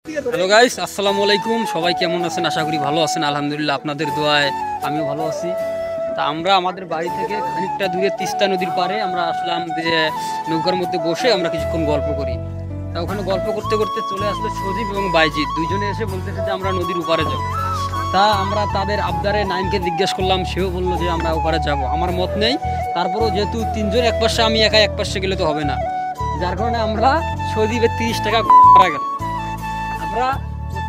Hello guys, আসসালামু আলাইকুম। সবাই কেমন আছেন? আশা করি ভালো আছেন। আলহামদুলিল্লাহ, আপনাদের দোয়ায় আমিও ভালো আছি। তা আমরা আমাদের বাড়ি থেকে খানিকটা দূরে তিস্তা নদীর পাড়ে আমরা আসলাম, যে নৌকার মধ্যে বসে আমরা কিছুক্ষণ গল্প করি। তা ওখানে গল্প করতে করতে চলে আসলো সজীব এবং বাইজিৎ, দুইজনে এসে বলতেছে যে আমরা নদীর উপারে যাব। তা আমরা তাদের আবদারে নাইমকে জিজ্ঞেস করলাম, সেও বললো যে আমরা ওপারে যাব। আমার মত নেই, তারপরও যেহেতু তিনজন এক পাশে, আমি একা এক পাশে গেলে তো হবে না, যার কারণে আমরা সজীবের 30 টাকা গেল, আমরা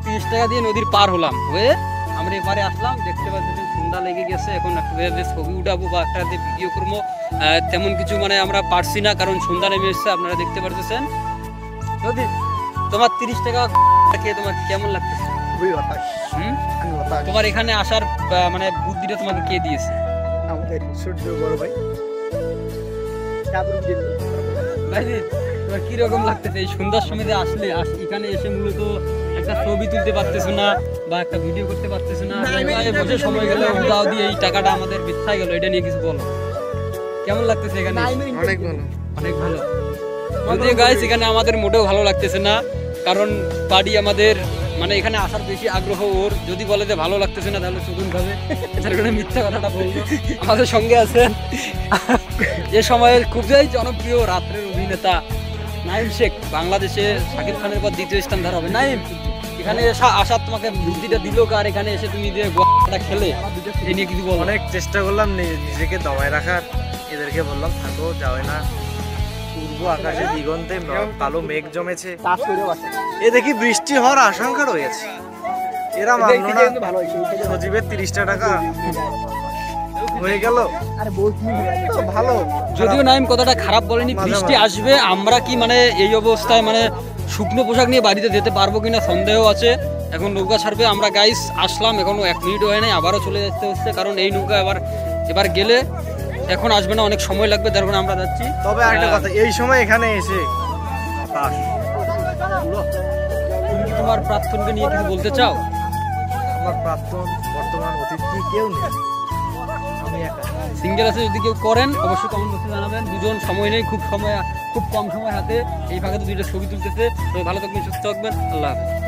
30 টাকা দিয়ে নদীর পার হলাম, হয়ে আমরা এপারে আসলাম। দেখতে পাচ্ছি সন্ধ্যা লেগে গেছে, এখন একটা ছবি উঠাবো বা একটা ভিডিও করবো তেমন কিছু মানে আমরা পারছি না, কারণ সন্ধ্যা নেমে এসছে, আপনারা দেখতে পারতেছেন। যদি তোমার 30 টাকা খেয়ে তোমার কেমন লাগতেছে? তোমার এখানে আসার মানে বুদ্ধিটা তোমাকে কে দিয়েছে? আমাদের সূর্য বড় ভাই। তোমার কিরকম লাগতেছে এই সন্ধ্যার সময় যে আসলে এখানে এসে মূলত একটা ছবি তুলতে পারতেছো না বা একটা ভিডিও করতে পারতেছো না, বসে সময় গেলে উদাও দিয়ে এই টাকাটা আমাদের বৃথায় গেল, এটা নিয়ে কিছু বলো, কেমন লাগতেছে এখানে? অনেক ভালো, অনেক ভালো। যদিও গাইস এখানে আমাদের মোটেও ভালো লাগতেছে না, কারণ বাড়ি আমাদের মানে এখানে আসার বেশি আগ্রহ ওর। যদি বলে যে ভালো লাগতেছে না তাহলে চুগুন খাবে, তার কারণে মিথ্যা কথাটা বলবো। আমাদের সঙ্গে আছেন এ সময়ের খুবই জনপ্রিয় রাত্রের অভিনেতা নাইম শেখ, বাংলাদেশে শাকিব খানের পর দ্বিতীয় স্থান ধার হবে। নাইম, এখানে আসার তোমাকে বুদ্ধিটা দিল কার? এখানে এসে তুমি যে গোয়াটা খেলে এই নিয়ে কিছু বলো। অনেক চেষ্টা করলাম নিজেকে দমায় রাখার, এদেরকে বললাম থাকো, যাবে না। পূর্ব আকাশে দিগন্তে কালো মেঘ জমেছে, এ দেখি বৃষ্টি হওয়ার আশঙ্কা রয়েছে। এরা মানলো না, সজীবের 30 টাকা হয়ে গেল। ভালো, যদিও নাইম কথাটা খারাপ বলেনি, বৃষ্টি আসবে। আমরা কি মানে এই অবস্থায় মানে শুকনো পোশাক নিয়ে বাড়িতে যেতে পারবো কিনা সন্দেহ আছে। এখন নৌকা ছাড়বে, আমরা গাইস আসলাম, এখনো 1 মিনিট হয় নাই, আবারও চলে যেতে হচ্ছে, কারণ এই নৌকা এবার গেলে এখন আসবে না, অনেক সময় লাগবে, তার কারণে আমরা যাচ্ছি। তবে আরেকটা কথা, এই সময় এখানে এসে তুমি কি তোমার প্রাক্তনকে নিয়ে কিছু বলতে চাও? আমার প্রাক্তন বর্তমান অতিথি কেউ নেই, আমি একা। সিঙ্গেল আছে, যদি কেউ করেন অবশ্যই কমেন্ট বক্সে জানাবেন। দুজন সময় নেই, খুব কম সময় হাতে, এই ফাঁকে তো 2টা ছবি তুলতেছে। তো ভালো থাকবেন, সুস্থ থাকবেন, আল্লাহ হাফেজ।